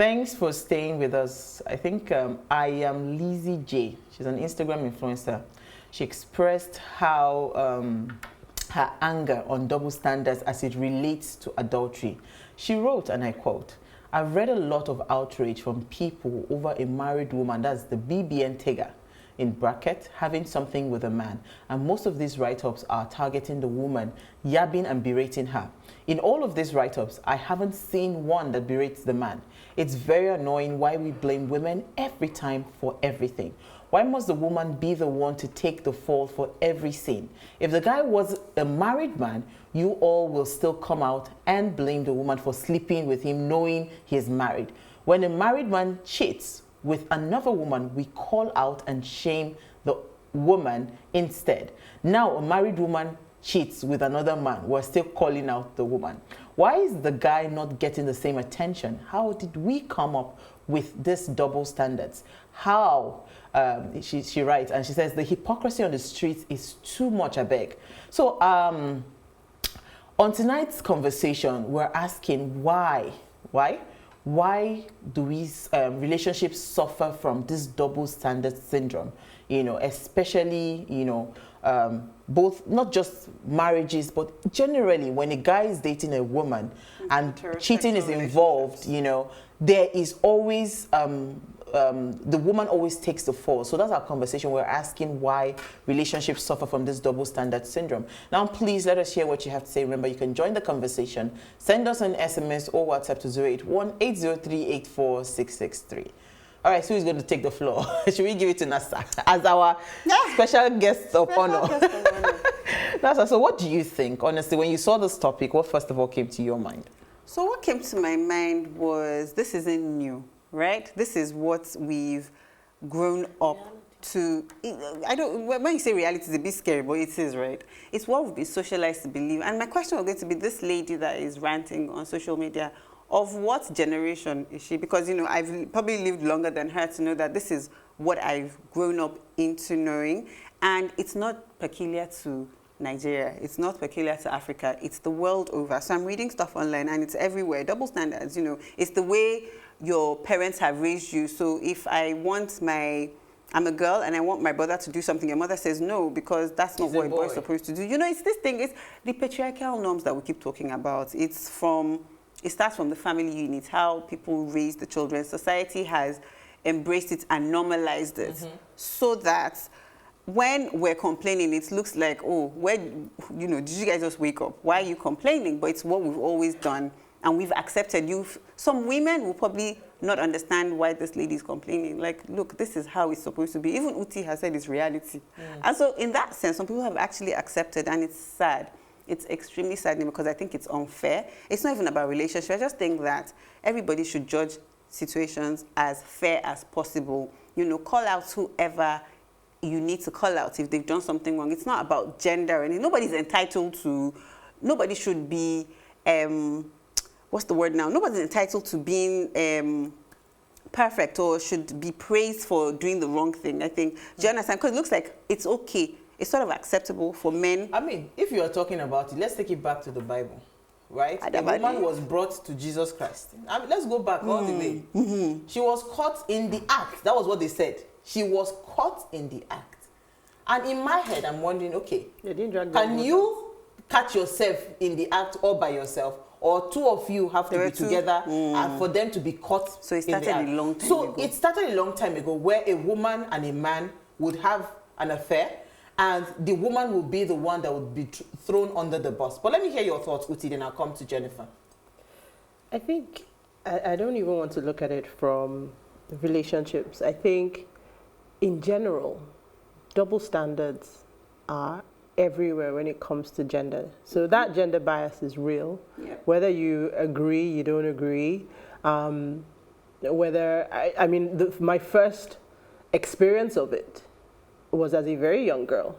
Thanks for staying with us. I think I am Lizzie J. She's an Instagram influencer. She expressed how her anger on double standards as it relates to adultery. She wrote, and I quote, "I've read a lot of outrage from people over a married woman," that's the BBN Tega, in bracket, having something with a man. And most of these write-ups are targeting the woman, yabbing and berating her. In all of these write-ups, I haven't seen one that berates the man. It's very annoying why we blame women every time for everything. Why must the woman be the one to take the fall for every sin? If the guy was a married man, you all will still come out and blame the woman for sleeping with him knowing he is married. When a married man cheats with another woman, we call out and shame the woman instead. Now a married woman cheats with another man, we're still calling out the woman. Why is the guy not getting the same attention? How did we come up with this double standards? How? She writes, and she says, the hypocrisy on the streets is too much, I beg. So on tonight's conversation, we're asking why do we relationships suffer from this double standard syndrome? You know, especially, you know, both, not just marriages, but generally when a guy is dating a woman and cheating is involved, you know, there is always, the woman always takes the fall. So that's our conversation. We're asking why relationships suffer from this double standard syndrome. Now, please let us hear what you have to say. Remember, you can join the conversation. Send us an SMS or WhatsApp to 081-803-84663. All right, so who's going to take the floor? Should we give it to Nasa as our special guest of honor? Nasa, so what do you think, honestly, when you saw this topic, what first of all came to your mind? So what came to my mind was, this isn't new, right? This is what we've grown up to. When you say reality, it's a bit scary, but it is, right? It's what we've been socialized to believe. And my question was going to be, this lady that is ranting on social media, of what generation is she? Because, you know, I've probably lived longer than her to know that this is what I've grown up into knowing. And it's not peculiar to Nigeria. It's not peculiar to Africa. It's the world over. So I'm reading stuff online and it's everywhere. Double standards, you know. It's the way your parents have raised you. So if I'm a girl and I want my brother to do something, your mother says no, because that's not what a boy is supposed to do. You know, it's this thing, it's the patriarchal norms that we keep talking about. It starts from the family unit, how people raise the children. Society has embraced it and normalized it so that when we're complaining, it looks like, oh, you know, did you guys just wake up? Why are you complaining? But it's what we've always done, and we've accepted. Some women will probably not understand why this lady is complaining. Like, look, this is how it's supposed to be. Even Uti has said it's reality. And so in that sense, some people have actually accepted, and it's sad. It's extremely saddening because I think it's unfair. It's not even about relationships. I just think that everybody should judge situations as fair as possible. You know, call out whoever you need to call out if they've done something wrong. It's not about gender, and nobody's entitled to, nobody should be, what's the word now? Nobody's entitled to being perfect or should be praised for doing the wrong thing, I think. Do you understand? Because it looks like it's okay. It's sort of acceptable for men. I mean, if you are talking about it, let's take it back to the Bible, right? The woman was brought to Jesus Christ. I mean, let's go back all the way. She was caught in the act. That was what they said. She was caught in the act. And in my head, I'm wondering, okay, can you catch yourself in the act all by yourself? Or two of you have to be together and for them to be caught. So it started a long time ago. It started a long time ago where a woman and a man would have an affair, and the woman will be the one that would be thrown under the bus. But let me hear your thoughts, Uti, then I'll come to Jennifer. I think I don't even want to look at it from relationships. I think in general, double standards are everywhere when it comes to gender. So that gender bias is real. Yeah. Whether you agree, you don't agree. My first experience of it was as a very young girl.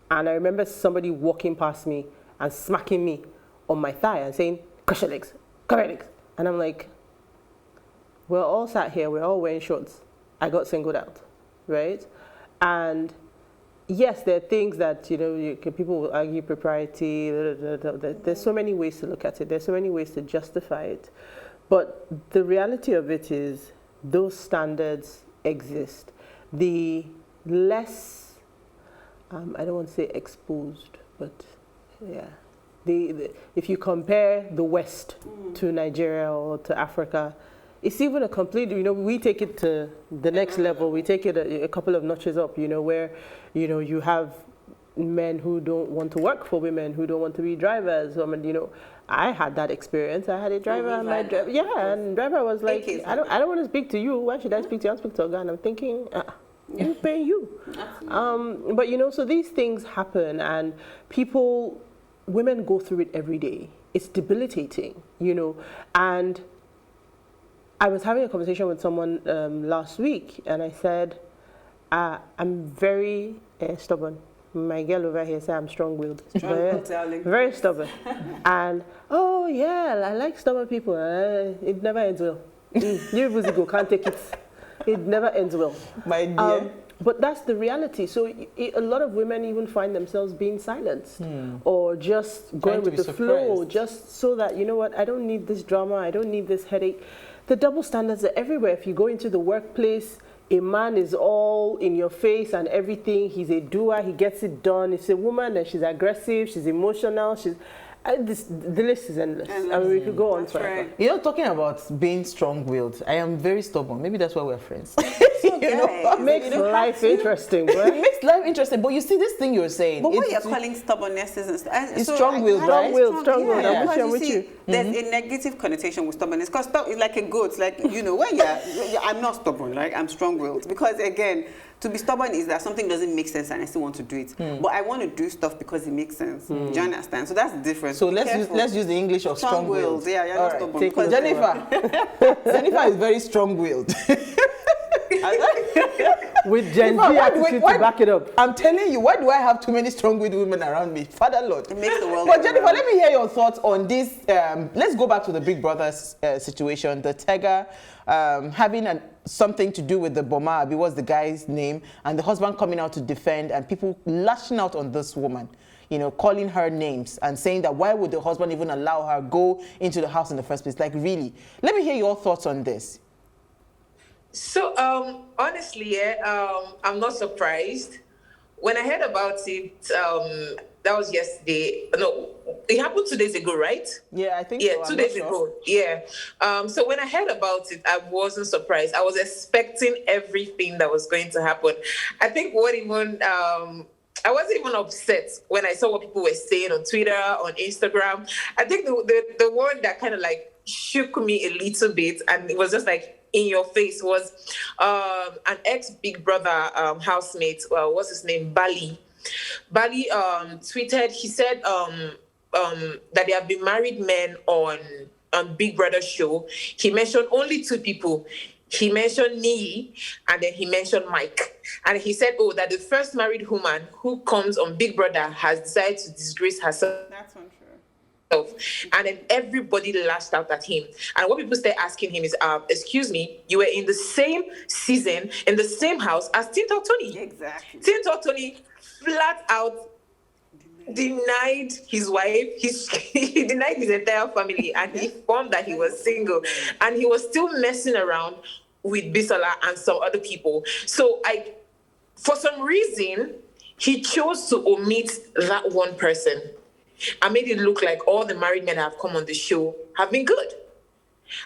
And I remember somebody walking past me and smacking me on my thigh and saying, "Cross your legs, come your legs." And I'm like, we're all sat here, we're all wearing shorts. I got singled out, right? And yes, there are things that, you know, people will argue propriety. There's so many ways to look at it. There's so many ways to justify it. But the reality of it is those standards exist. The less, I don't want to say exposed, but yeah. If you compare the West to Nigeria or to Africa, it's even a complete, we take it to the next level. We take it a couple of notches up, where, you have men who don't want to work for women, who don't want to be drivers. I had that experience. I had a driver, and my driver, and driver was like, I don't want to speak to you. Why should I speak to you? I'll speak to a guy. And I'm thinking, who's paying you? But so these things happen, and women go through it every day. It's debilitating, and I was having a conversation with someone last week, and I said, I'm very stubborn. My girl over here said I'm strong-willed. Very stubborn. And, oh, yeah, I like stubborn people. It never ends well. You go, can't take it. It never ends well. My dear. But that's the reality. So a lot of women even find themselves being silenced or just going with the flow, just so that, I don't need this drama. I don't need this headache. The double standards are everywhere. If you go into the workplace, a man is all in your face and everything. He's a doer. He gets it done. It's a woman and she's aggressive. She's emotional. The list is endless. I mean, we could go on forever. Right. Talking about being strong-willed, I am very stubborn. Maybe that's why we're friends. It makes life interesting. Right? It makes life interesting. But you see, this thing you're saying. But what you're calling stubbornness is it's strong-willed, right? Strong-willed. Yeah, I'm with you. There's a negative connotation with stubbornness. Because it's like a goat. Like, when I'm not stubborn, right? I'm strong-willed. Because, again, to be stubborn is that something doesn't make sense and I still want to do it. But I want to do stuff because it makes sense. Do you understand? So that's the difference. So let's use the English of strong-willed. Yeah, you're not stubborn. Because Jennifer is very strong-willed. With Gen Z attitude to back it up. I'm telling you, why do I have too many strong-willed women around me? Father Lord. It makes the world. But Jennifer, let me hear your thoughts on this. Let's go back to the Big Brother situation. The Tega having something to do with the Boma, was the guy's name, and the husband coming out to defend, and people lashing out on this woman. Calling her names and saying that why would the husband even allow her go into the house in the first place? Like, really? Let me hear your thoughts on this. So, honestly, I'm not surprised. When I heard about it, that was yesterday. No, it happened 2 days ago, right? Yeah, I think so. Yeah, 2 days ago. Yeah. So when I heard about it, I wasn't surprised. I was expecting everything that was going to happen. I think I wasn't even upset when I saw what people were saying on Twitter, on Instagram. I think the one that kind of like shook me a little bit, and it was just like in your face, was an ex-Big Brother housemate. What's his name? Bali tweeted. He said that there have been married men on Big Brother show. He mentioned only 2 people. He mentioned Nii, and then he mentioned Mike. And he said, that the first married woman who comes on Big Brother has decided to disgrace herself. That's untrue. And then everybody lashed out at him. And what people start asking him is, excuse me, you were in the same season, in the same house as Tinto Tony. Exactly. Tinto Tony flat out denied his wife, he denied his entire family, and he informed that he was single. And he was still messing around with Bisola and some other people. So for some reason, he chose to omit that one person and made it look like all the married men that have come on the show have been good.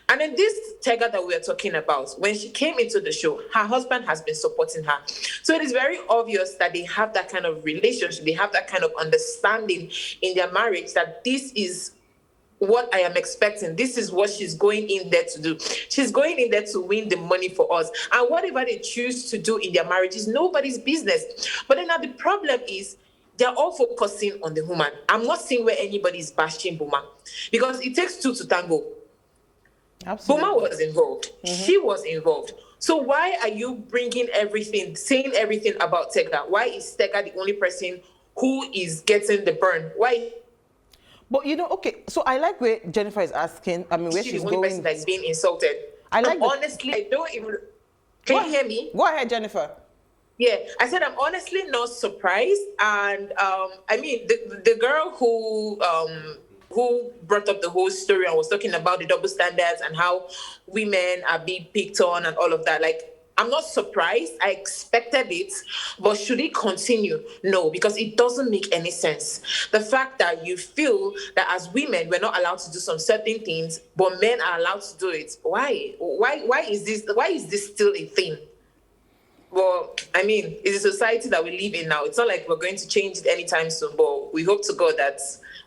And then this Tega that we're talking about, when she came into the show, her husband has been supporting her. So it is very obvious that they have that kind of relationship, they have that kind of understanding in their marriage, that this is what I am expecting. This is what she's going in there to do. She's going in there to win the money for us. And whatever they choose to do in their marriage is nobody's business. But then now the problem is, they're all focusing on the woman. I'm not seeing where anybody is bashing Boma, because it takes 2 to tango. Absolutely. Boma was involved. Mm-hmm. She was involved. So why are you bringing everything, saying everything about Tega? Why is Tega the only person who is getting the burn? Why? But okay, so I like where Jennifer is asking, where she's the only going. Person that's being insulted. Honestly, I don't even... Can you hear me? Go ahead, Jennifer. Yeah, I said I'm honestly not surprised. And the girl who who brought up the whole story and was talking about the double standards and how women are being picked on and all of that. Like, I'm not surprised. I expected it, but should it continue? No, because it doesn't make any sense. The fact that you feel that as women we're not allowed to do some certain things, but men are allowed to do it. Why? Why is this? Why is this still a thing? Well, I mean, it's a society that we live in now. It's not like we're going to change it anytime soon, but we hope to God that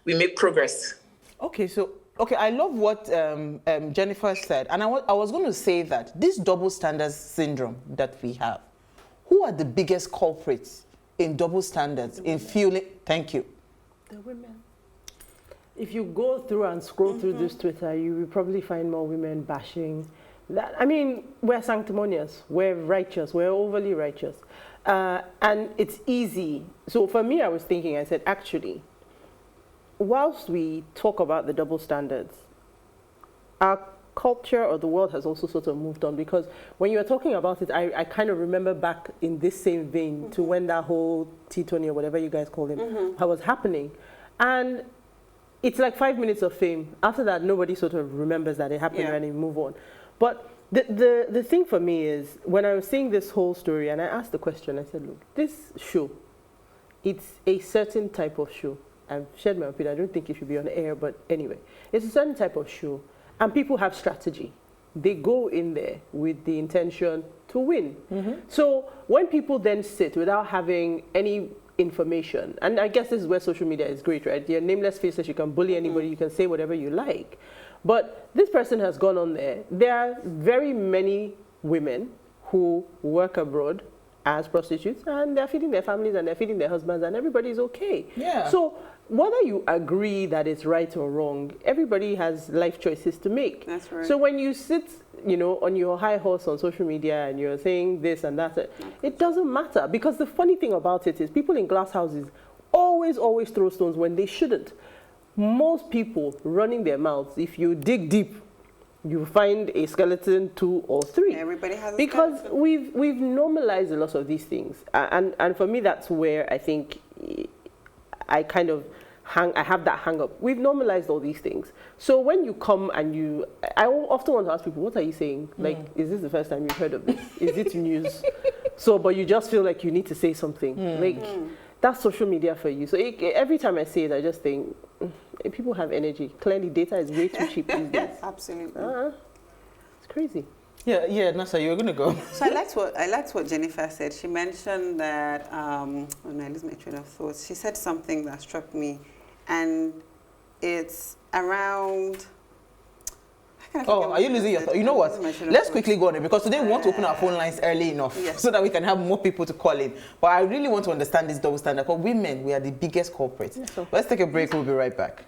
we make progress. Okay, I love what Jennifer said, and I was going to say that this double standards syndrome that we have, who are the biggest culprits in double standards, in feeling, thank you? The women. If you go through and scroll through this Twitter, you will probably find more women bashing that. I mean, we're sanctimonious, we're righteous, we're overly righteous, and it's easy. So for me, I was thinking, I said, actually, whilst we talk about the double standards, our culture or the world has also sort of moved on, because when you were talking about it, I kind of remember back in this same vein to when that whole T20 or whatever you guys call him was happening. And it's like 5 minutes of fame. After that, nobody sort of remembers that it happened and they move on. But the thing for me is, when I was seeing this whole story and I asked the question, I said, look, this show, it's a certain type of show. I've shared my opinion. I don't think it should be on air, but anyway, it's a certain type of show, and people have strategy. They go in there with the intention to win. So when people then sit without having any information, and I guess this is where social media is great, right? You're nameless faceless, you can bully anybody, you can say whatever you like. But this person has gone on there. There are very many women who work abroad as prostitutes, and they're feeding their families and they're feeding their husbands, and everybody's okay. Yeah. So whether you agree that it's right or wrong, everybody has life choices to make. That's right. So when you sit, you know, on your high horse on social media and you're saying this and that, it doesn't matter, because the funny thing about it is people in glass houses always throw stones when they shouldn't. Most people running their mouths, if you dig deep, you find a skeleton, 2 or 3. Everybody has a because skeleton. we've normalized a lot of these things, and for me that's where I think I kind of I have that hang up. We've normalized all these things. So when you come and I often want to ask people, what are you saying? Like, is this the first time you've heard of this? Is it news? So, but you just feel like you need to say something. Like, that's social media for you. So every time I say it, I just think, people have energy. Clearly, data is way too cheap these days. Absolutely. It's crazy. Yeah, Nasa, you were going to go. So I liked what Jennifer said. She mentioned that, oh no, I lose my train of thought. She said something that struck me, and it's around... Oh, are you losing your thought? You know what? Let's quickly go on it, because today we want to open our phone lines early enough so that we can have more people to call in. But I really want to understand this double standard, because women, we are the biggest culprits. Yes, so. Let's take a break. We'll be right back.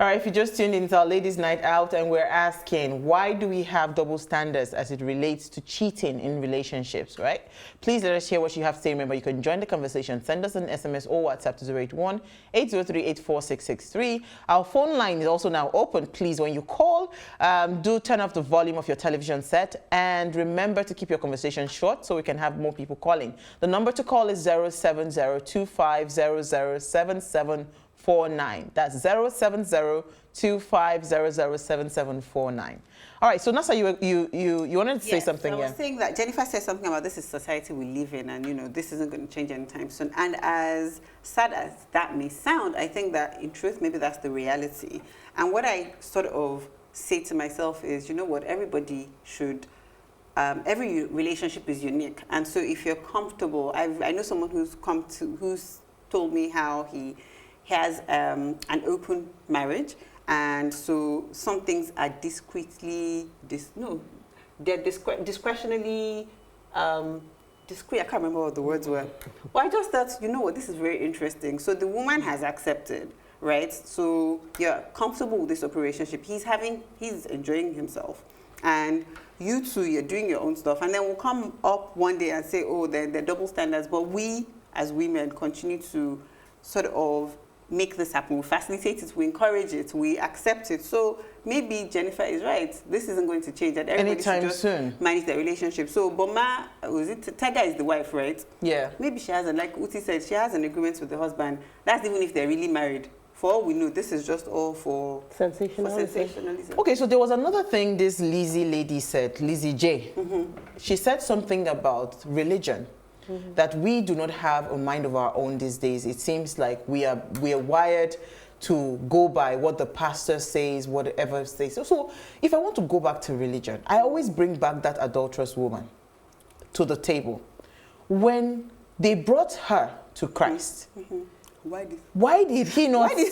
All right, if you just tuned in, it's our ladies' night out, and we're asking, why do we have double standards as it relates to cheating in relationships, right? Please let us hear what you have to say. Remember, you can join the conversation. Send us an SMS or WhatsApp to 081-803-84663. Our phone line is also now open. Please, when you call, do turn off the volume of your television set, and remember to keep your conversation short so we can have more people calling. The number to call is 070-2500-7749. That's 070-2500-7749. All right, so Nasa, you wanted to say something. I was saying that Jennifer said something about this is society we live in, and this isn't going to change anytime soon. And as sad as that may sound, I think that in truth maybe that's the reality. And what I sort of say to myself is, you know what, everybody should. Every relationship is unique, and so if you're comfortable, I know someone who's told me how he has an open marriage, and so some things are discretionally, discreet. I can't remember what the words were. Well, I just thought, you know what, this is very interesting. So the woman has accepted, right? So you're comfortable with this relationship. He's enjoying himself, and you two, you're doing your own stuff, and then we'll come up one day and say, oh, they're double standards. But we, as women, continue to sort of make this happen. We facilitate it, we encourage it, we accept it. So maybe Jennifer is right. This isn't going to change. That everybody Anytime should just soon. manage their relationship. So Boma, Tiger is the wife, right? Yeah. Maybe she has, like Uti said, she has an agreement with the husband. That's even if they're really married. For all we know, this is just all for sensationalism. Okay, so there was another thing this Lizzie lady said, Lizzie J. She said something about religion. That we do not have a mind of our own these days. It seems like we are wired to go by what the pastor says, whatever says. So if I want to go back to religion, I always bring back that adulterous woman to the table. When they brought her to Christ, why did he not? Do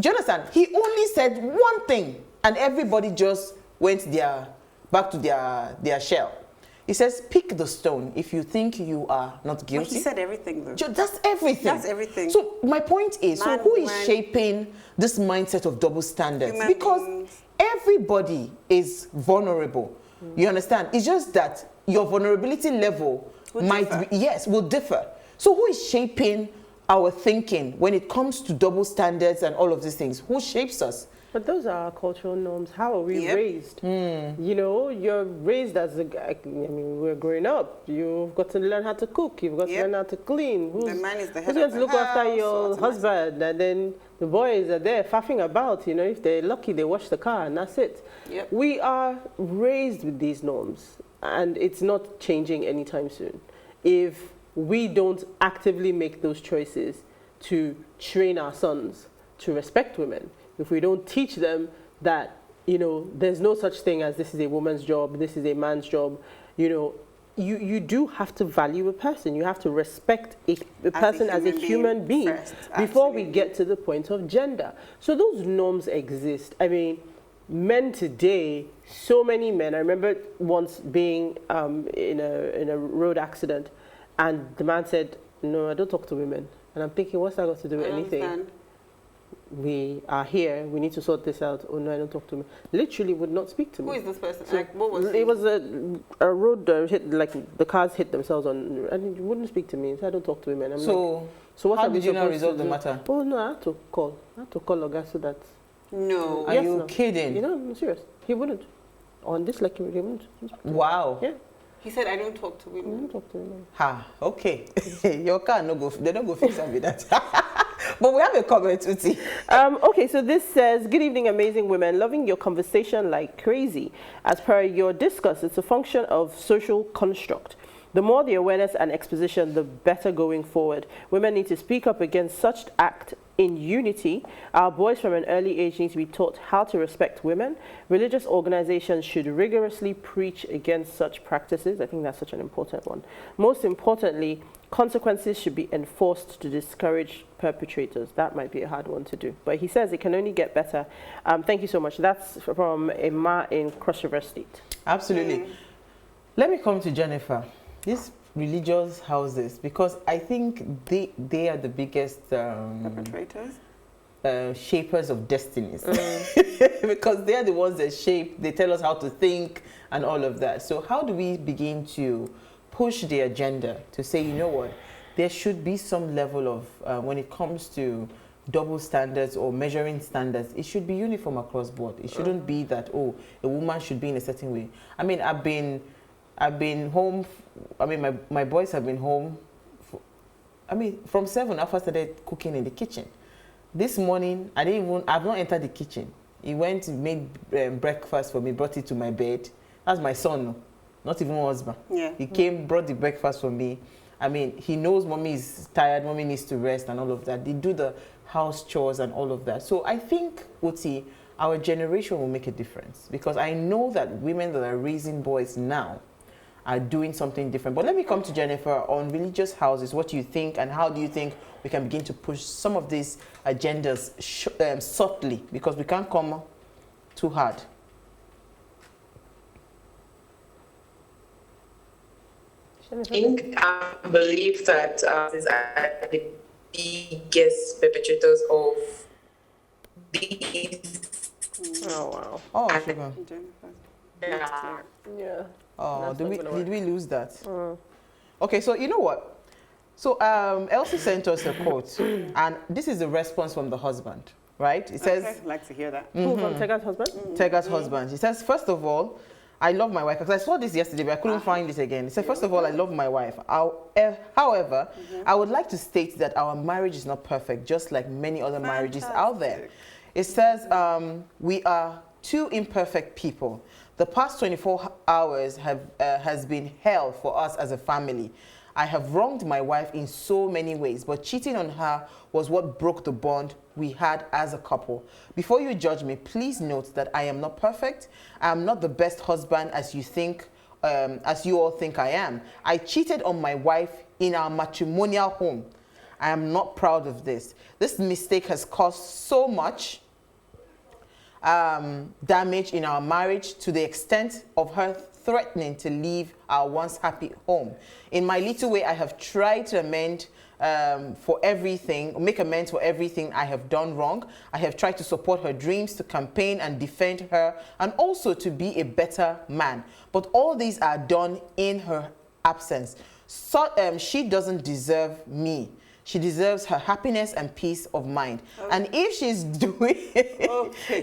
you understand? He only said one thing, and everybody just went back to their shell. He says, pick the stone if you think you are not guilty. But he said everything, though. That's everything. That's everything. So my point is, so who is shaping this mindset of double standards? Because everybody is vulnerable. You understand? It's just that your vulnerability level will differ. So who is shaping our thinking when it comes to double standards and all of these things? Who shapes us? But those are our cultural norms. How are we raised? You know, you're raised as a guy. I mean, we're growing up. You've got to learn how to cook. You've got to learn how to clean. The man is the head who's going to look after your husband? And then the boys are there faffing about. You know, if they're lucky, they wash the car and that's it. We are raised with these norms, and it's not changing anytime soon. If we don't actively make those choices to train our sons to respect women, if we don't teach them that, you know, there's no such thing as this is a woman's job, this is a man's job, you know, you do have to value a person. You have to respect a person as a human being first, before we get to the point of gender. So those norms exist. I mean, men today, so many men. I remember once being in a road accident, and the man said, "No, I don't talk to women." And I'm thinking, what's that got to do with anything? We are here, we need to sort this out. Oh no, I don't talk to me. Literally would not speak to me. Who is this person? So like, what was it? Was a road hit, like the cars hit themselves on, and he wouldn't speak to me. So I don't talk to women. So what how did you now resolve the matter? Oh no, I had to call Oga so that. No. Are you kidding? You know, I'm serious. He wouldn't. On this, like, he wouldn't. Wow. Yeah. He said, I don't talk to women. I don't talk to women. Ha, okay. Your car no go, they don't go fix up with that. But we have a comment, Uti. Okay, so this says, good evening, amazing women. Loving your conversation like crazy. As per your discuss, it's a function of social construct. The more the awareness and exposition, the better going forward. Women need to speak up against such act in unity. Our boys from an early age need to be taught how to respect women. Religious organizations should rigorously preach against such practices. I think that's such an important one. Most importantly, consequences should be enforced to discourage perpetrators. That might be a hard one to do. But he says it can only get better. Thank you so much. That's from Emma in Cross River State. Absolutely. Let me come to Jennifer. These religious houses, because I think they are the biggest perpetrators? Shapers of destinies. Because they are the ones that shape, they tell us how to think and all of that. So how do we begin to push the agenda to say, you know what, there should be some level of, when it comes to double standards or measuring standards, it should be uniform across board. It shouldn't be that, oh, a woman should be in a certain way. I mean, I've been home, I mean, my boys have been home, from 7 after I started cooking in the kitchen. This morning, I've not entered the kitchen. He went and made breakfast for me, brought it to my bed. That's my son, not even my husband. Yeah. He came, brought the breakfast for me. I mean, he knows mommy is tired, mommy needs to rest and all of that. They do the house chores and all of that. So I think, Uti, our generation will make a difference, because I know that women that are raising boys now are doing something different. But let me come to Jennifer on religious houses. What do you think, and how do you think we can begin to push some of these agendas subtly, because we can't come too hard? I believe that these are the biggest perpetrators of these. Oh, wow. Oh, sugar. Yeah. Oh, did we lose that? Okay, so you know what? So Elsie sent us a quote, and this is a response from the husband, right? It says, I'd like to hear that. Who, from Tega's husband? Tega's husband. He says, first of all, I love my wife. Because I saw this yesterday, but I couldn't find it again. He said, first of all, I love my wife. However, I would like to state that our marriage is not perfect, just like many other marriages out there. It says, we are two imperfect people. The past 24 hours has been hell for us as a family. I have wronged my wife in so many ways, but cheating on her was what broke the bond we had as a couple. Before you judge me, please note that I am not perfect. I am not the best husband as you think, as you all think I am. I cheated on my wife in our matrimonial home. I am not proud of this. This mistake has caused so much damage in our marriage to the extent of her threatening to leave our once happy home. In my little way, I have tried to make amends for everything I have done wrong. I have tried to support her dreams, to campaign and defend her, and also to be a better man. But all these are done in her absence. So, she doesn't deserve me. She deserves her happiness and peace of mind. Okay. And if she's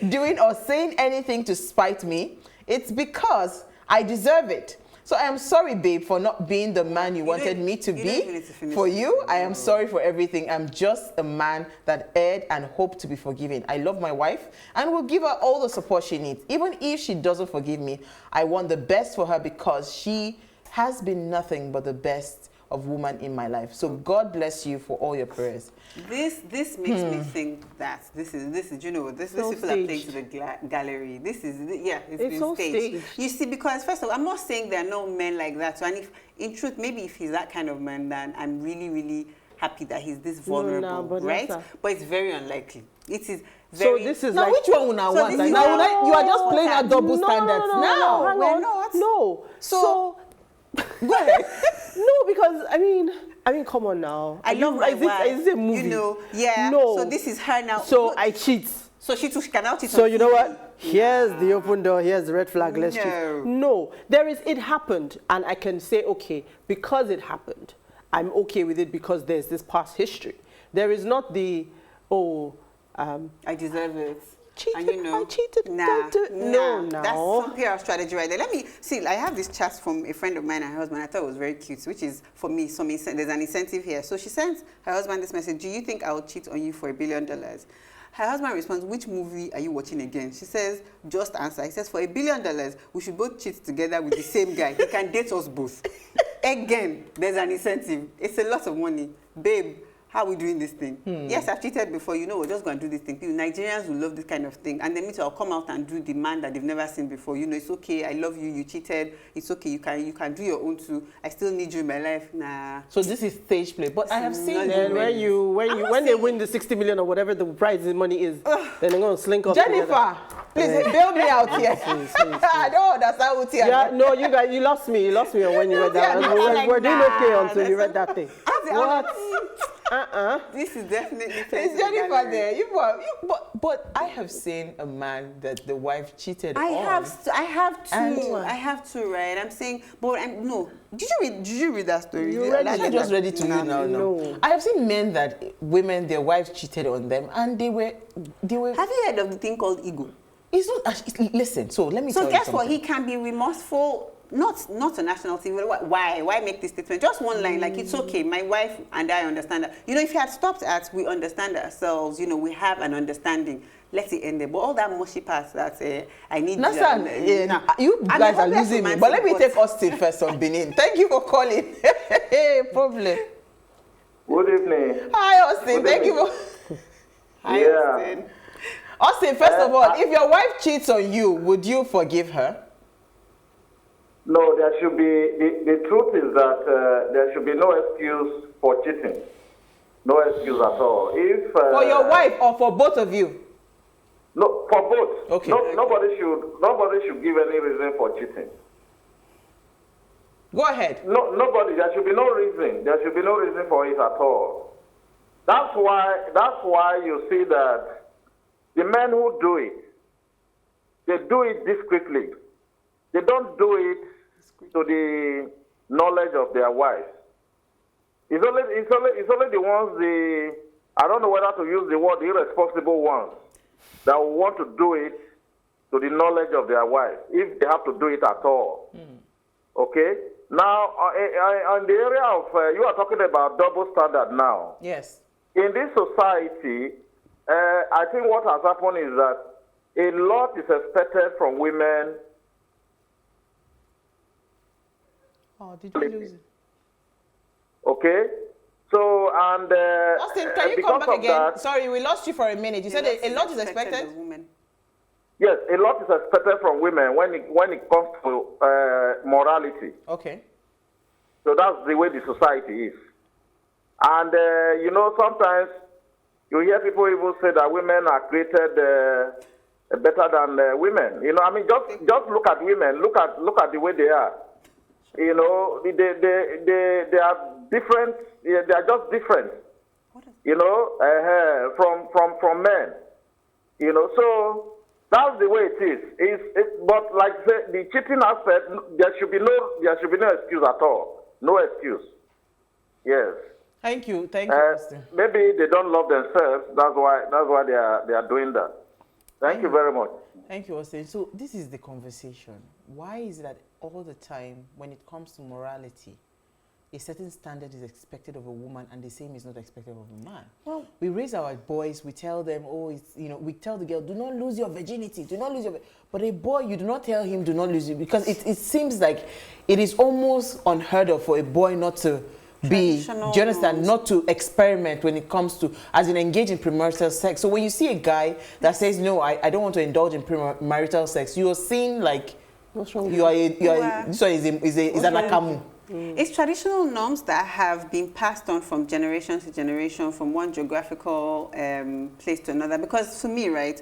doing or saying anything to spite me, it's because I deserve it. So I am sorry, babe, for not being the man you wanted me to be. For you, I am sorry for everything. I'm just a man that erred and hope to be forgiven. I love my wife and will give her all the support she needs. Even if she doesn't forgive me, I want the best for her because she has been nothing but the best of woman in my life. So God bless you for all your prayers. This makes me think that this is you know this people are playing to the gallery. It's been so staged. You see, because first of all, I'm not saying there are no men like that. So, and if in truth, maybe if he's that kind of man, then I'm really, really happy that he's this vulnerable, right? But it's very unlikely. It is very. So this is now like, which one would I want? Like, now you are just playing at double standards. No, we're not. No. So go ahead. No, because I mean, come on now. I love my wife. Is it a movie? You know, yeah. No. So this is her now. So I cheat. So she too can out cheat. So you know what? Here's the open door. Here's the red flag. Let's cheat. No, it happened, and I can say okay because it happened. I'm okay with it because there's this past history. There is not the I deserve it. Cheated, and you know, I cheated. No. That's some PR strategy right there. Let me see. I have this chat from a friend of mine and her husband. I thought it was very cute, which is for me. There's an incentive here. So she sends her husband this message: "Do you think I will cheat on you for $1 billion?" Her husband responds, "Which movie are you watching again?" She says, "Just answer." He says, "For $1 billion, we should both cheat together with the same guy. He can date us both." Again, there's an incentive. It's a lot of money, babe. How are we doing this thing? Yes, I've cheated before. You know, we're just going to do this thing. People, Nigerians will love this kind of thing. And then me too, I'll come out and do the man that they've never seen before. You know, it's okay. I love you. You cheated. It's okay. You can do your own too. I still need you in my life. Nah. So this is stage play. But I have seen when they win the 60 million or whatever the prize in money is, then they're going to slink up Jennifer, together. please bail me out here. I don't understand what you are. Yeah, no, you guys, you lost me. You lost me when you read that. We're doing okay until you read that thing. What? This is definitely. It's Jennifer there. But I have seen a man that the wife cheated on. I have to, right? I'm saying, but no. Did you read that story? I'm just ready to read now. No. I have seen men that their wives cheated on them, and they were. Have you heard of the thing called ego? It's not. Listen. So let me tell you something. So guess what? He can be remorseful. Not a national TV. Why make this statement? Just one line, like it's okay. My wife and I understand that. You know, if you had stopped at we understand ourselves, you know, we have an understanding. Let it end there. But all that mushy parts that I need. You guys are losing me. But let me take Austin first on Benin. Thank you for calling. Hey, problem. Good evening. Hi, Austin. Thank you for. Hi, Austin. Austin, first of all, if your wife cheats on you, would you forgive her? No, there should be, the truth is that there should be no excuse for cheating. No excuse at all. If for your wife or for both of you? No, for both. Okay. Nobody should give any reason for cheating. Go ahead. No, nobody. There should be no reason. There should be no reason for it at all. That's why you see that the men who do it, they do it discreetly. They don't do it to the knowledge of their wives. It's only the ones, I don't know whether to use the word irresponsible ones, that will want to do it to the knowledge of their wife, if they have to do it at all. Okay? Now, on the area of, you are talking about double standard now. Yes. In this society, I think what has happened is that a lot is expected from women. Oh, did you lose it? Okay? So, and Austin, can you come back again? That, sorry, we lost you for a minute. You said a lot is expected? of women. yes, a lot is expected from women when it comes to morality. Okay. So that's the way the society is. And, you know, sometimes you hear people even say that women are created better than women. You know, I mean, just look at women. Look at the way they are. You know, they are different. They are just different. You know, from men. You know, so that's the way it is. But like the cheating aspect, there should be no excuse at all. No excuse. Yes. Thank you, Austin. Maybe they don't love themselves. That's why they are doing that. Thank you very much. Thank you, Austin. So this is the conversation. Why is it that all the time, when it comes to morality, a certain standard is expected of a woman and the same is not expected of a man? Well, we raise our boys, we tell them, oh, it's, you know, we tell the girl, do not lose your virginity, do not luse your but a boy, you do not tell him, do not lose it, because it seems like it is almost unheard of for a boy not to be, do you understand, not to experiment when it comes to, as in engage in premarital sex. So when you see a guy that says, no, I don't want to indulge in premarital sex, you are seeing like, this one is an akamu. It's traditional norms that have been passed on from generation to generation, from one geographical place to another. Because for me, right,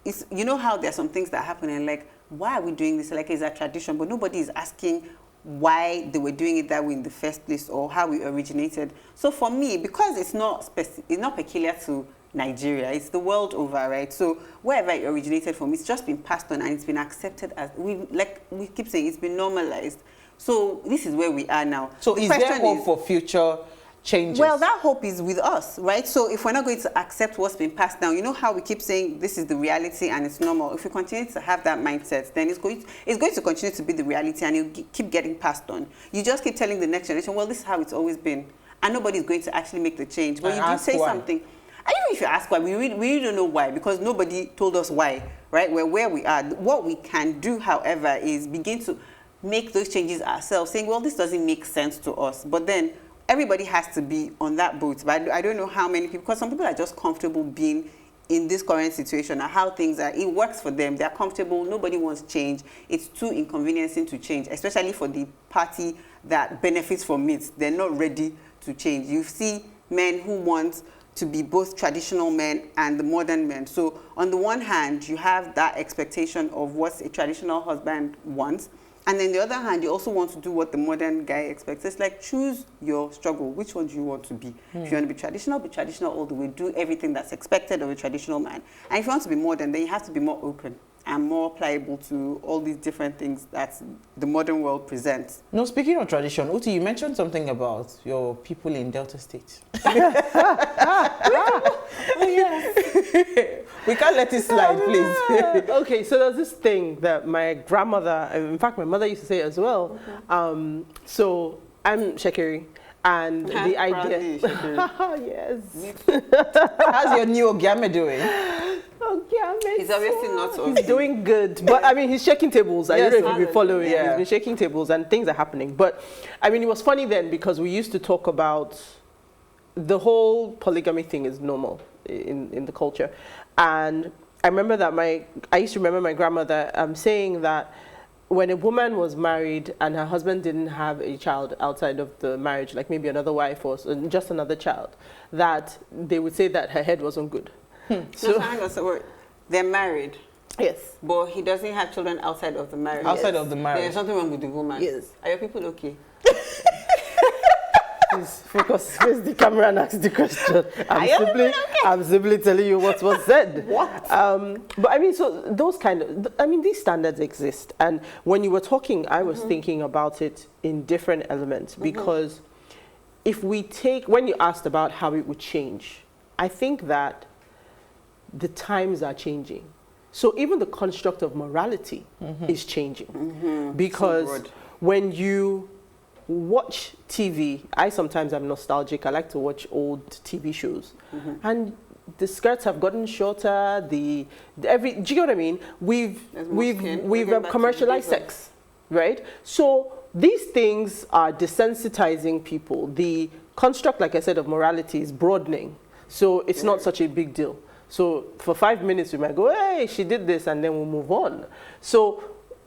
it's, you know how there are some things that happen and like, why are we doing this? Like, it's a tradition, but nobody is asking why they were doing it that way in the first place or how we originated. So for me, because it's not peculiar to Nigeria, it's the world over, right? So wherever it originated from, it's just been passed on and it's been accepted as, we keep saying, it's been normalized. So this is where we are now. So is there hope for future changes? Well, that hope is with us, right? So if we're not going to accept what's been passed down, you know how we keep saying this is the reality and it's normal. If we continue to have that mindset, then it's going to continue to be the reality and it'll keep getting passed on. You just keep telling the next generation, well, this is how it's always been. And nobody's going to actually make the change. But you do say something. And even if you ask why, we really don't know why, because nobody told us why, right? We're where we are. What we can do, however, is begin to make those changes ourselves, saying, well, this doesn't make sense to us. But then everybody has to be on that boat. But I don't know how many people, because some people are just comfortable being in this current situation and how things are. It works for them. They're comfortable. Nobody wants change. It's too inconveniencing to change, especially for the party that benefits from it. They're not ready to change. You see men who want to be both traditional men and the modern men. So on the one hand, you have that expectation of what a traditional husband wants. And then the other hand, you also want to do what the modern guy expects. It's like, choose your struggle. Which one do you want to be? If you want to be traditional all the way. Do everything that's expected of a traditional man. And if you want to be modern, then you have to be more open and more pliable to all these different things that the modern world presents. No, speaking of tradition, Uti, you mentioned something about your people in Delta State. We can't let it slide, please. Okay, so there's this thing that my grandmother, in fact, my mother used to say as well. So I'm Shekeri. And the idea, yes. How's your new Ogiame doing? He's obviously not. He's doing good, but I mean, he's shaking tables. I don't know if you've been following. Yeah. He's been shaking tables, and things are happening. But I mean, it was funny then because we used to talk about the whole polygamy thing is normal in the culture, and I remember that I used to remember my grandmother saying that when a woman was married and her husband didn't have a child outside of the marriage, like maybe another wife or just another child, that they would say that her head wasn't good. So hang on, so they're married. Yes. But he doesn't have children outside of the marriage. Outside of the marriage. There's something wrong with the woman. Yes. Are your people okay? Please focus, face the camera and ask the question. I'm simply telling you what was said. What? But I mean, so those these standards exist. And when you were talking, I was thinking about it in different elements because if we take, when you asked about how it would change, I think that the times are changing. So even the construct of morality is changing. Because when you watch TV, I sometimes am nostalgic. I like to watch old TV shows. And the skirts have gotten shorter. Do you get what I mean? We've commercialized sex, right? So these things are desensitizing people. The construct, like I said, of morality is broadening. So it's not such a big deal. So for 5 minutes, we might go, hey, she did this, and then we'll move on. So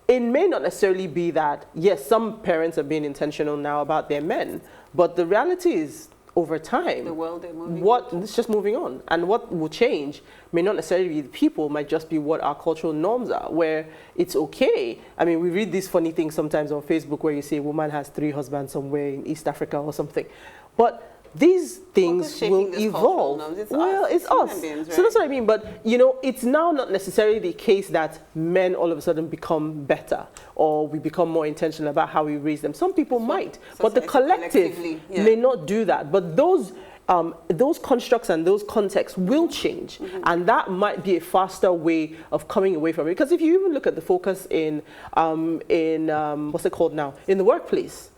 it may not necessarily be that, yes, some parents are being intentional now about their men, but the reality is, over time, the world is moving it's just moving on. And what will change may not necessarily be the people, might just be what our cultural norms are, where it's okay. I mean, we read these funny things sometimes on Facebook where you say a woman has 3 husbands somewhere in East Africa or something. But these things will evolve. It's us. Beings, right? So that's what I mean. But, you know, it's now not necessarily the case that men all of a sudden become better or we become more intentional about how we raise them. Some people might, but the collective may not do that. But those constructs and those contexts will change. And that might be a faster way of coming away from it. Because if you even look at the focus in what's it called now? In the workplace,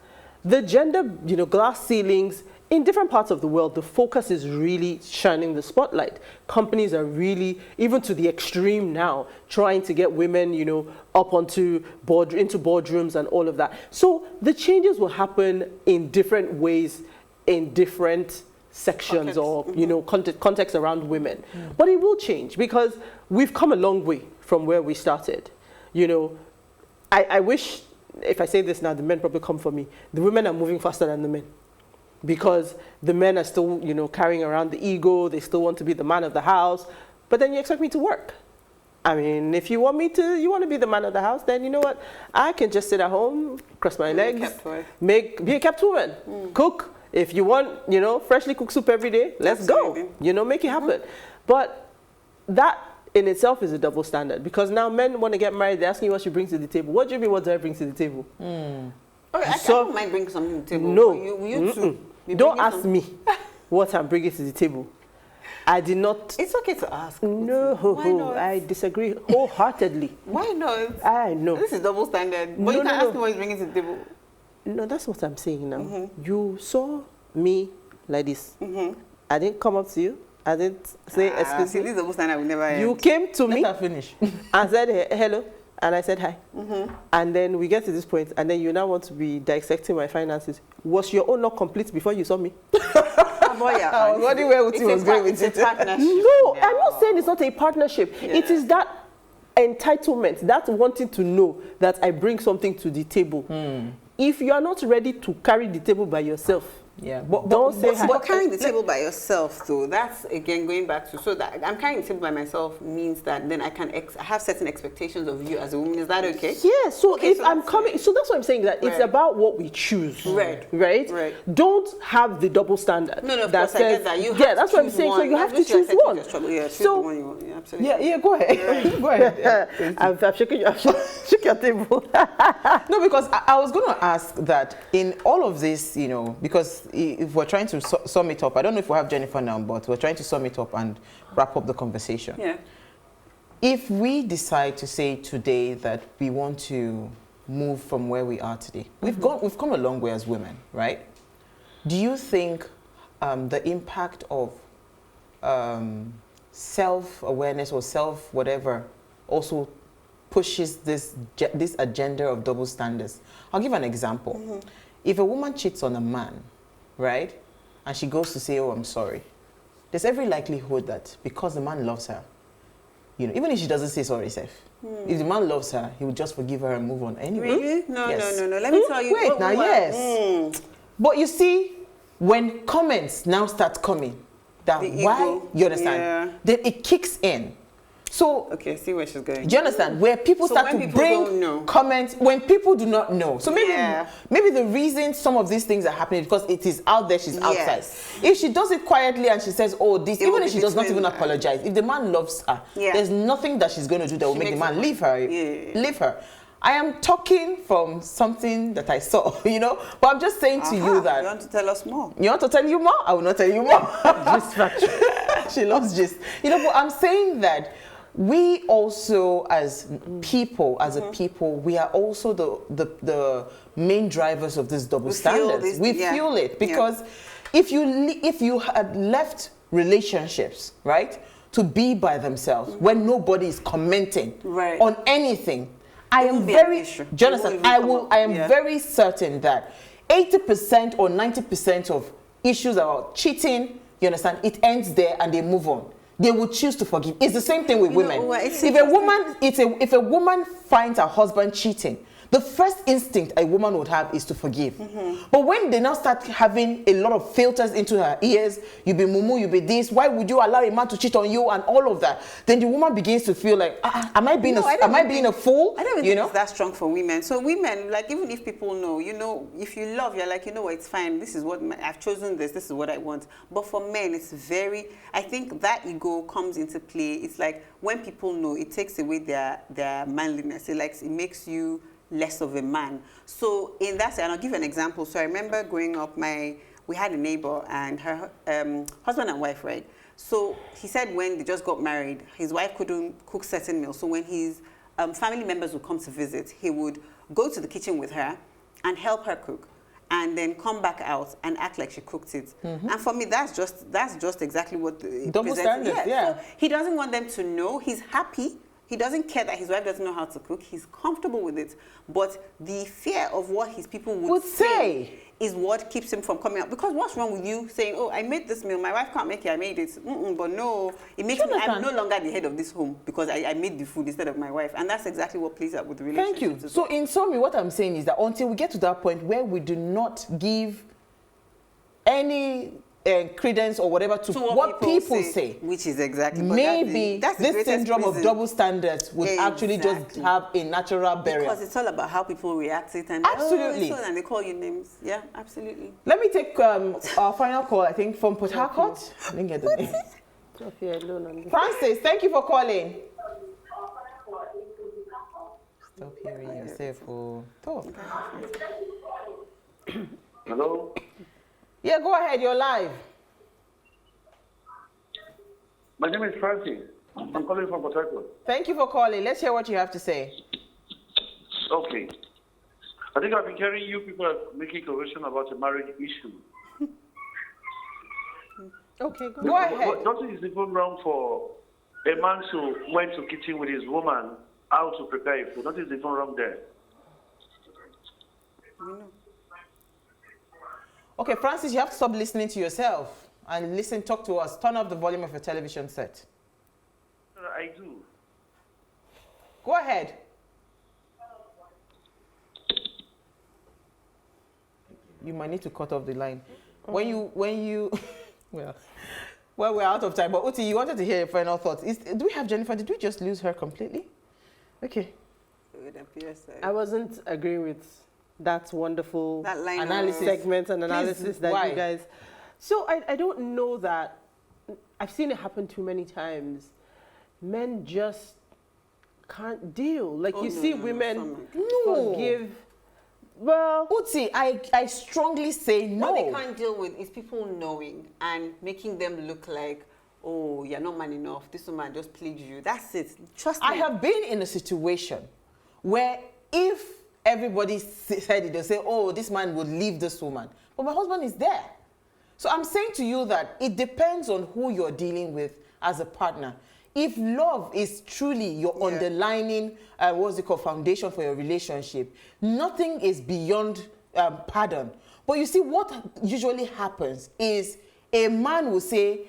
the gender, you know, glass ceilings, in different parts of the world, the focus is really shining the spotlight. Companies are really, even to the extreme now, trying to get women, you know, up into boardrooms and all of that. So the changes will happen in different ways, in different sections or, you know, context around women. But it will change because we've come a long way from where we started. You know, I wish, if I say this now, the men probably come for me. The women are moving faster than the men. Because the men are still, you know, carrying around the ego. They still want to be the man of the house. But then you expect me to work. I mean, if you want to be the man of the house, then you know what? I can just sit at home, cross my legs, be a kept woman, cook. If you want, you know, freshly cooked soup every day, let's go. You know, make it happen. But that in itself is a double standard. Because now men want to get married, they're asking you what she brings to the table. What do you mean, what do I bring to the table? I don't mind bringing something to the table. No. You too. Don't ask me what I'm bringing to the table. I did not. It's okay to ask. No, why not? I disagree wholeheartedly. Why not? I know. This is double standard. But you can ask me what he's bringing to the table. No, that's what I'm saying now. You saw me like this. I didn't come up to you. I didn't say excuse me. This double standard will never end. You came to me. Let her finish. And said hello. And I said hi. And then we get to this point, and then you now want to be dissecting my finances. Was your own not complete before you saw me? I was wondering where Uti was going with it. No, I'm not saying it's not a partnership. It is that entitlement, that wanting to know that I bring something to the table. If you are not ready to carry the table by yourself, but carrying the table by yourself, though, that's again going back to, so that I'm carrying the table by myself means that then I can have certain expectations of you as a woman. Is that okay? Yeah. So if I'm coming, so that's what I'm saying, that it's about what we choose. Right. Don't have the double standard. No, of course, I get that. That's what I'm saying. So you have to choose one. Yeah, choose the one you want. Yeah, absolutely. Yeah, go ahead. Go ahead. I've shook your table. No, because I was going to ask that in all of this, you know, because if we're trying to sum it up, I don't know if we have Jennifer now, but we're trying to sum it up and wrap up the conversation. Yeah. If we decide to say today that we want to move from where we are today, we've come a long way as women, right? Do you think the impact of self-awareness or self-whatever also pushes this agenda of double standards? I'll give an example. If a woman cheats on a man, right, and she goes to say, oh, I'm sorry, there's every likelihood that because the man loves her, you know, even if she doesn't say sorry, safe. If the man loves her, he would just forgive her and move on anyway. Really? No. Let me tell you. Wait, now, yes. But you see, when comments now start coming, that why, you understand, then it kicks in. So, okay, see where she's going. Do you understand? Where people start to bring comments when people do not know. So maybe the reason some of these things are happening is because it is out there, she's outside. If she does it quietly and she says, oh, this, even if she does not even apologize, if the man loves her, there's nothing that she's going to do that will make the man leave her. I am talking from something that I saw, you know. But I'm just saying to you that... You want to tell us more? You want to tell you more? I will not tell you more. Just factual. She loves gist. You know, but I'm saying that we also, as people, we are also the main drivers of this double standards. We feel it because if you had left relationships, right, to be by themselves when nobody is commenting on anything, I am very, Jonathan, I am very certain that 80% or 90% of issues about cheating, you understand, it ends there and they move on. They would choose to forgive. It's the same thing with women. If a woman finds her husband cheating, the first instinct a woman would have is to forgive. But when they now start having a lot of filters into her ears, you be mumu, you be this, why would you allow a man to cheat on you and all of that? Then the woman begins to feel like, am I being a fool? I don't think it's that strong for women. So women, like, even if people know, you know, if you love, you're like, you know what, it's fine. This is what I've chosen this is what I want. But for men, it's very, I think that ego comes into play. It's like when people know, it takes away their manliness. It makes you less of a man. So in that sense, and I'll give you an example. So I remember growing up, we had a neighbor and her husband and wife, right? So he said when they just got married, his wife couldn't cook certain meals. So when his family members would come to visit, he would go to the kitchen with her and help her cook, and then come back out and act like she cooked it. And for me, that's just exactly what the double standards. Yeah. So he doesn't want them to know. He's happy. He doesn't care that his wife doesn't know how to cook. He's comfortable with it. But the fear of what his people would say is what keeps him from coming out. Because what's wrong with you saying, oh, I made this meal. My wife can't make it. I made it. But no, it makes me, I'm no longer the head of this home because I made the food instead of my wife. And that's exactly what plays out with the relationship. Thank you. So in summary, what I'm saying is that until we get to that point where we do not give any credence or whatever to what people say, which is exactly, maybe that's this syndrome of double standards would actually just have a natural barrier. Because it's all about how people react to it, and absolutely, and they call you names. Yeah, absolutely. Let me take our final call. I think from Port Harcourt. I didn't get the name. Francis, thank you for calling. Stop hearing yourself. Talk. Hello. Yeah, go ahead. You're live. My name is Francis. I'm calling from Port Harcourt. Thank you for calling. Let's hear what you have to say. Okay. I think I've been hearing you people are making conversation about a marriage issue. Okay, go ahead. Nothing is even wrong for a man to went to kitchen with his woman how to prepare food. Nothing is even wrong there. Okay, Francis, you have to stop listening to yourself and talk to us. Turn off the volume of your television set. I do. Go ahead. You might need to cut off the line. When you well, we're out of time. But Uti, you wanted to hear your final thoughts. Do we have Jennifer? Did we just lose her completely? Okay. It appears so. I wasn't agreeing with that wonderful analysis segment and analysis that why? You guys. So I don't know that. I've seen it happen too many times. Men just can't deal. Like women forgive. Well, Uti, I strongly say no. What they can't deal with is people knowing and making them look like, oh, you're not man enough. This woman just played you. That's it. Trust me. I have been in a situation where if everybody said it, they'll say, oh, this man would leave this woman. But my husband is there. So I'm saying to you that it depends on who you're dealing with as a partner. If love is truly your underlining, foundation for your relationship, nothing is beyond pardon. But you see, what usually happens is a man will say,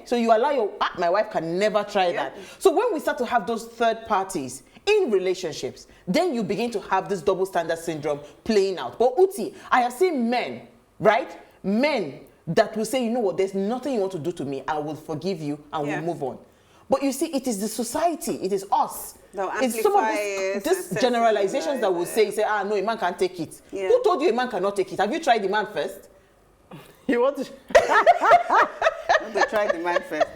so you allow my wife can never try that. So when we start to have those third parties in relationships, then you begin to have this double standard syndrome playing out. But Uti, I have seen men, right? Men that will say, you know what, there's nothing you want to do to me. I will forgive you and we'll move on. But you see, it is the society, it is us. It's some of these generalizations that will say, no, a man can't take it. Yeah. Who told you a man cannot take it? Have you tried the man first? You want to? They tried the man first.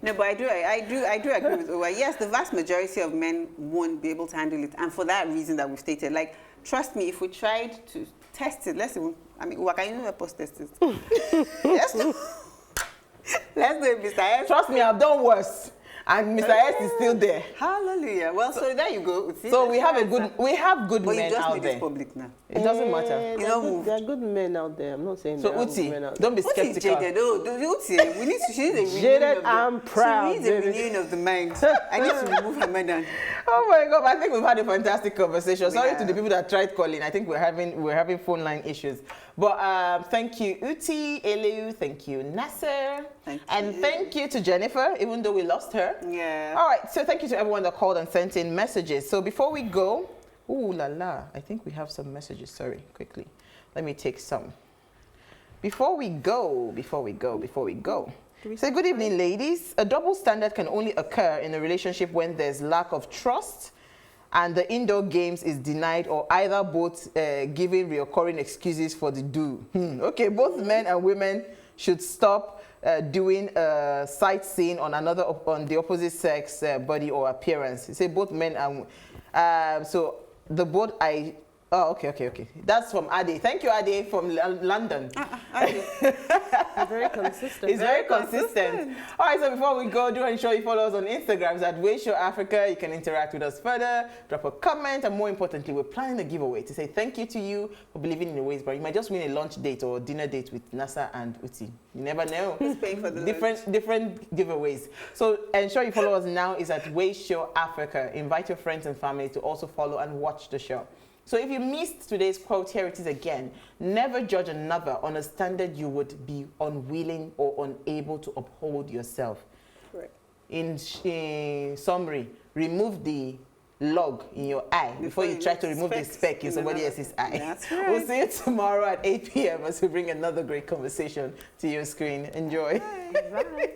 No, but I do agree with Owa. Yes, the vast majority of men won't be able to handle it, and for that reason that we've stated, like, trust me, if we tried to test it, let's even, I mean, Owa, can you help us test it? Yes. Let's do it, Mr. S. Trust me, I've done worse. And Mr. S is still there. Hallelujah. Well, so there you go. See, So we have good but men you just out made there. it public now. It doesn't matter. There are good men out there. I'm not saying So there are good men Uti, out there. don't be Uti is skeptical. jaded. Oh, Uti, she needs a renewing Jaded of the, and proud, She needs a baby. renewing of the mind. I need to remove her man. Oh my God! I think we've had a fantastic conversation. Sorry to have. the people that tried calling. I think we're having phone line issues. But thank you, Uti, Eliu. Thank you, Nasser. And thank you to Jennifer, even though we lost her. Yeah. All right. So thank you to everyone that called and sent in messages. So before we go, ooh la la, I think we have some messages. Sorry, quickly. Let me take some. Before we go. Say good evening, ladies. A double standard can only occur in a relationship when there's lack of trust and the indoor games is denied, or either both giving reoccurring excuses for the do. Okay, both men and women should stop doing sightseeing on the opposite sex body or appearance. Say both men and so the both I. Oh, okay. That's from Ade. Thank you, Ade, from London. Very consistent. It's very consistent. All right, so before we go, do ensure you follow us on Instagram at PlusTvAfrica. You can interact with us further, drop a comment, and more importantly, we're planning a giveaway to say thank you to you for believing in the ways, but you might just win a lunch date or dinner date with Nasa and Uti. You never know. Who's paying for the different giveaways. So ensure you follow us now. Is at PlusTvAfrica. Invite your friends and family to also follow and watch the show. So if you missed today's quote, here it is again. Never judge another on a standard you would be unwilling or unable to uphold yourself. Correct. In summary, remove the log in your eye before you try to remove the speck in somebody else's eye. That's right. We'll see you tomorrow at 8 p.m. as we bring another great conversation to your screen. Enjoy. Bye.